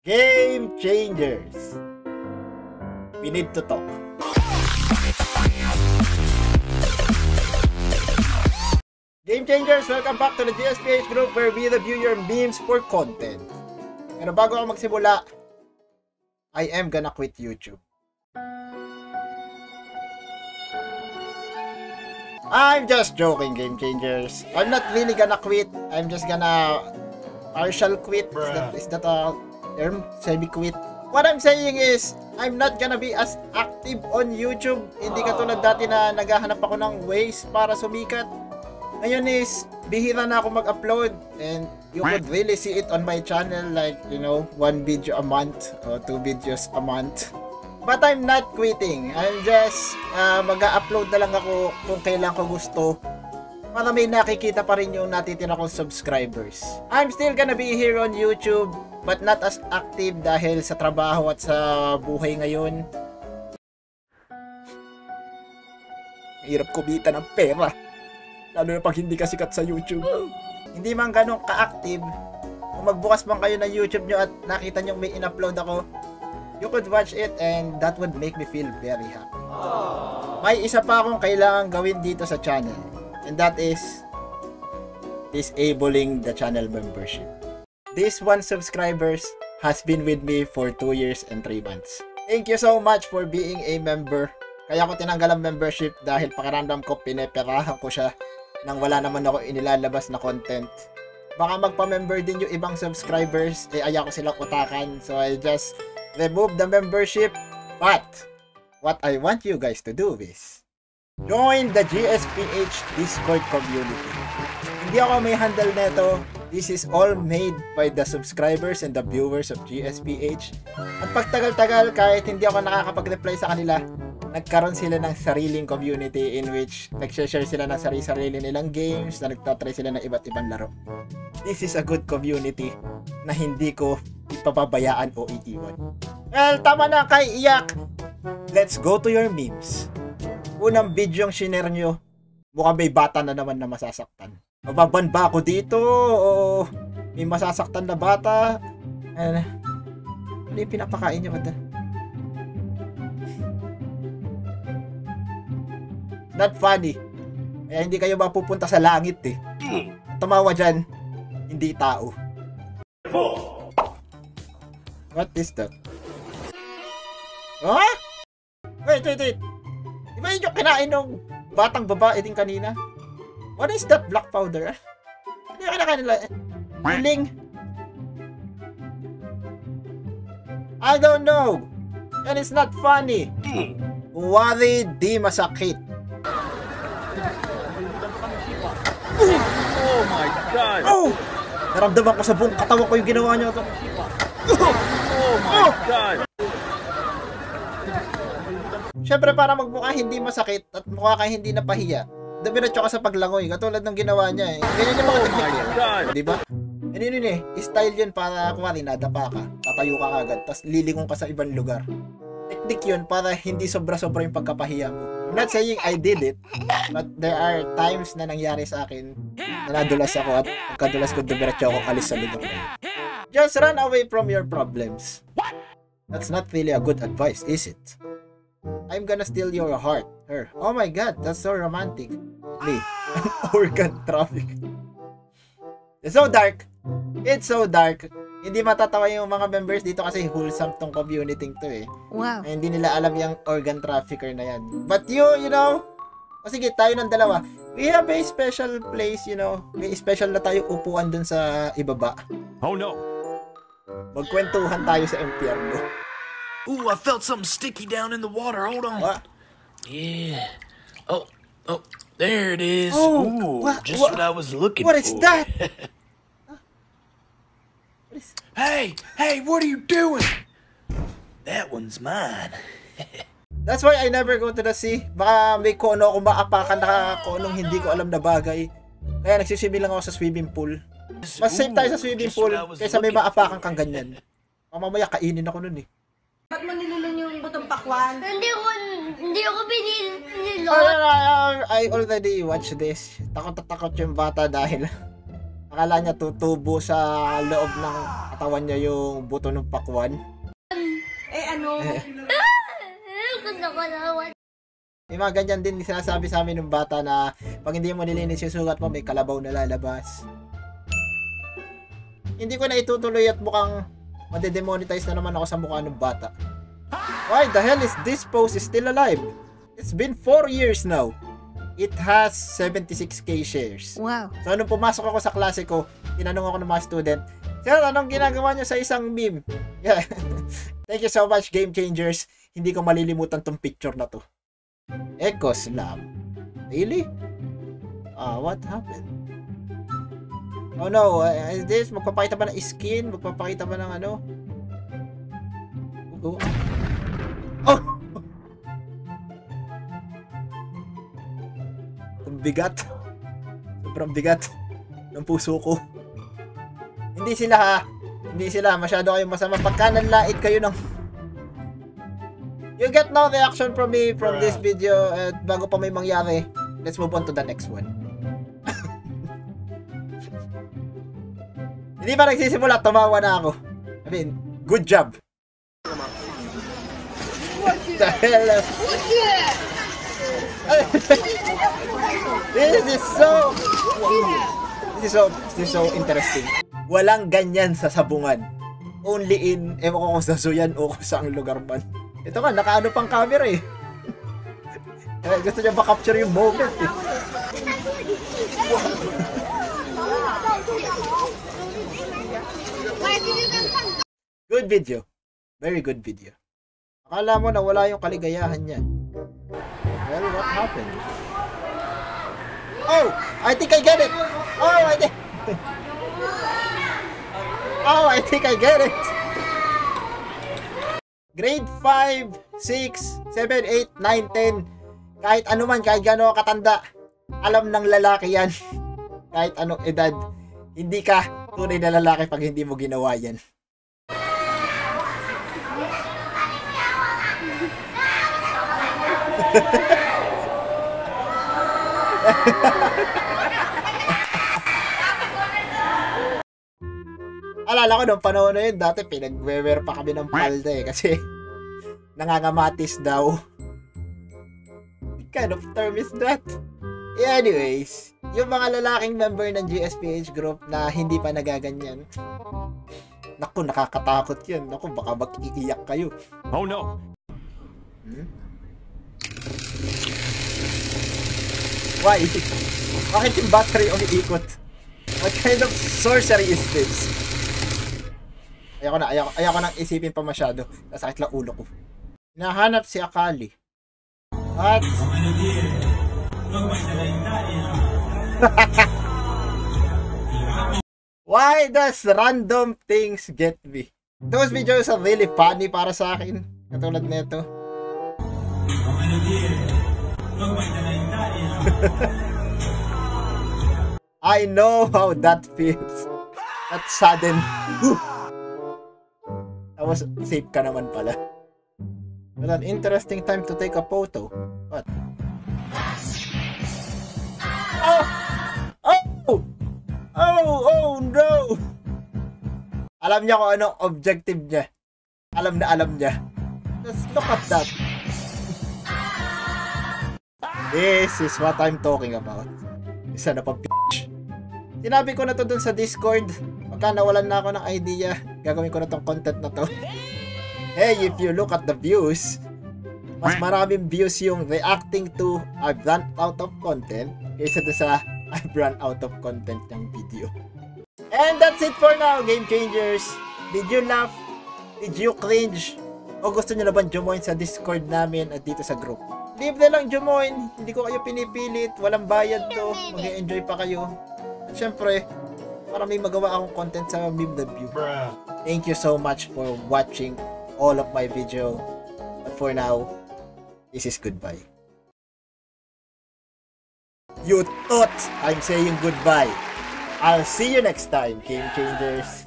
Game changers. We need to talk. Game changers, welcome back to the GSPH group where we review your memes for content. Pero bago ako magsimula, I am gonna quit YouTube. I'm just joking, game changers. I'm not really gonna quit. I'm just gonna partial quit. Is that a term? Semi-quit. What I'm saying is, I'm not gonna be as active on YouTube. Hindi katulad dati na naghahanap ako ng ways para sumikat. Ngayon is, bihira na ako mag-upload. And you could really see it on my channel. Like, you know, 1 video a month or 2 videos a month. But I'm not quitting. I'm just mag-upload na lang ako kung kailan ko gusto para may nakikita pa rin yung natitira kong subscribers. I'm still gonna be here on YouTube but not as active dahil sa trabaho at sa buhay ngayon. Hirap kumita ng pera. Lalo na pag hindi ka sikat sa YouTube. Hindi man ganun ka-active. Kung magbukas man kayo ng YouTube nyo at nakita nyo may in-upload ako, you could watch it and that would make me feel very happy. May isa pa akong kailangan gawin dito sa channel. And that is disabling the channel membership. This 1 subscribers has been with me for 2 years and 3 months. Thank you so much for being a member. Kaya ko tinanggal ang membership dahil pakiramdam ko pineperahan ko siya nang wala naman ako inilalabas na content. Baka magpa-member din yung ibang subscribers, ayaw ko silang utakan. So I just remove the membership. But what I want you guys to do is join the GSPH Discord community. Hindi ako may handle neto. This is all made by the subscribers and the viewers of GSPH. At pagtagal-tagal, kahit hindi ako nakakapag-reply sa kanila, nagkaroon sila ng sariling community in which nag-share sila ng sarili nilang games, na nagtatry sila ng iba't ibang laro. This is a good community na hindi ko ipapabayaan o iiwan. Well, tama na kay iyak. Let's go to your memes. Unang video yung shinare nyo, mukhang may bata na naman na masasaktan. Mababan ba ako dito? O may masasaktan na bata? Ano yung pinapakain nyo ba? Not funny. Kaya hindi kayo mapupunta sa langit eh. Tumawa dyan, hindi tao. What is that? Huh? Wait. Di ba yun yung kinain ng batang babae din kanina? What is that black powder? Hindi yung kinakain nila. Healing? I don't know. And it's not funny. Wari di masakit. Oh my God! Oh! Naramdaman ko sa buong katawan ko yung ginawa niyo. Oh my God! Siyempre para magmukha hindi masakit at mukha kang hindi napahiya, dumiretso ka sa paglangoy katulad ng ginawa niya eh. Ganyan yung mga teknik yun. Diba? Ano yun eh, style yun para kumari nadapa ka, tatayo ka agad, tapos lilingon ka sa ibang lugar. Teknik yun para hindi sobra-sobra yung pagkapahiya mo. I'm not saying I did it, but there are times na nangyari sa akin na nadulas ako at pagkadulas ko dumiretso ako alis sa lugar na. Just run away from your problems. That's not really a good advice, is it? I'm gonna steal your heart. Her. Oh my God, that's so romantic. Me, an organ traffic. It's so dark. It's so dark. Hindi matatawa yung mga members dito kasi wholesome tong community to eh. Wow. Eh, hindi nila alam yung organ trafficker na yan. But you know, o sige, tayo ng dalawa. We have a special place, you know. May special na tayo upuan dun sa ibaba. Oh no! Magkwentuhan tayo sa impyerno. Ooh, I felt something sticky down in the water. Hold on. What? Yeah. Oh, there it is. Oh, Ooh, just what I was looking what for. is that? Hey, what are you doing? That one's mine. That's why I never go to the sea. Baka may kono akong maapakan na konong hindi ko alam na bagay. Kaya nagsiswimming lang ako sa swimming pool. Mas safe tayo sa swimming pool kaysa may maapakan kang ganyan. Mamaya kainin ako nun eh. Ba't mo nilulun yung butong pakwan? Hindi ako binilot. I already watched this. Takot yung bata dahil akala niya tutubo sa loob ng katawan niya yung buto ng pakwan. Eh ano? Gusto ko naman. May mga ganyan din sinasabi sa amin ng bata na pag hindi mo nilinis yung sugat mo, may kalabaw na lalabas. Hindi ko na itutuloy at mukhang madedemonetize na naman ako sa mukha ng bata. Why the hell is this post still alive? It's been 4 years now. It has 76k shares. Wow. So, nung pumasok ako sa klase ko, tinanong ako ng mga student, Sir, anong ginagawa nyo sa isang meme? Yeah. Thank you so much, Game Changers. Hindi ko malilimutan tong picture na to. Echo Slam. Really? What happened? Oh no, is this? Magpapakita ba ng skin? Magpapakita ba ng ano? Oh! Ang bigat. Sobrang bigat ng puso ko. Hindi sila masyado kayong masama. Pagka nanlait kayo ng... You get no reaction from me from this video. At bago pa may mangyari, let's move on to the next one. Hindi pa nagsisimula, tumawa na ako. I mean, good job. What the hell? This is so interesting. Walang ganyan sa sabungan. Only in, ewan ko kung sa Suyan o kung saang lugar man. Ito nga, nakaano pang camera eh. Gusto niya ba-capture yung moment eh. Good video. Very good video. Akala mo na wala yung kaligayahan niya. Well, what happened? Oh! I think I get it! Oh, I think I get it! Grade 5, 6, 7, 8, 9, 10. Kahit ano man, kahit gano'n katanda, alam ng lalaki yan. Kahit anong edad, hindi ka tunay na lalaki pag hindi mo ginawa yan. Alala ko nung panahon na yun, dati pinag-wear pa kami ng palda eh, kasi nangangamatis daw. What kind of term is that? Anyways, yung mga lalaking member ng GSPH group na hindi pa nagaganyan, naku, nakakatakot yun. Naku, baka mag-iiyak kayo. Oh no! Why? Bakit yung battery umiikot? What kind of sorcery is this? Ayoko nang isipin pa masyado. Nasakit lang ulo ko. Nahanap si Akali. What? Why does random things get me? Those videos are really funny para sa akin. Katulad nito. I know how that feels. That sudden... Tapos safe ka naman pala. But an interesting time to take a photo. What? Oh! Oh! Oh no! Alam niya kung anong objective niya. Alam niya. Just look at that. This is what I'm talking about. Isa na pa bitch. Sinabi ko na to dun sa Discord. Pagka nawalan na ako ng idea, gagawin ko na tong content na to. Hey, if you look at the views, mas maraming views yung reacting to I've run out of content kaysa to sa I've run out of content ng video. And that's it for now, Game Changers. Did you laugh? Did you cringe? O gusto nyo na ba join sa Discord namin at dito sa group? Libre lang join. Hindi ko kayo pinipilit. Walang bayad to. Mag-enjoy pa kayo. At syempre, para may magawa akong content sa Meme the View. Thank you so much for watching all of my video. But for now, this is goodbye. You thought I'm saying goodbye. I'll see you next time, Game Changers.